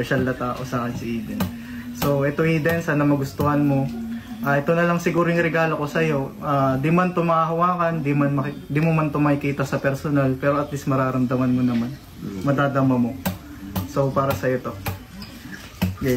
Special na tao sa akin si Eden. So ito Eden, sana magustuhan mo. Ito na lang siguro yung regalo ko sa iyo. Di man ito mahahawakan, di mo man ito makikita sa personal, pero at least mararamdaman mo naman. Madadama mo. So para sa iyo to. Okay.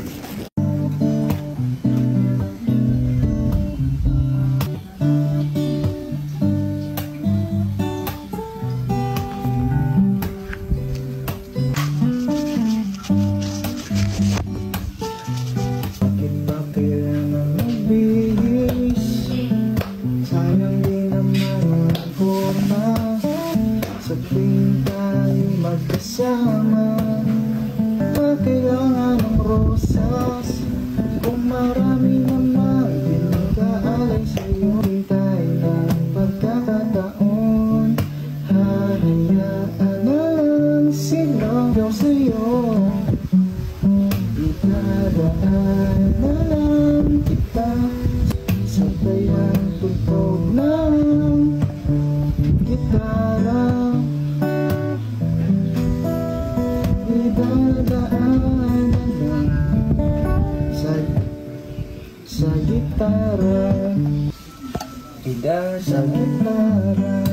Sa tuwing tayo magkasama, kailangan ng rosas. Kung marami naman pinag-aalay sa'yo, hintay ng pagkakataon. Hahayaan na lang sigaw sa'yo. Itadaan na lang kita, sabay ang tugtog ng gitara. Idadaan na lang sa gitara. Idadaan sa gitara.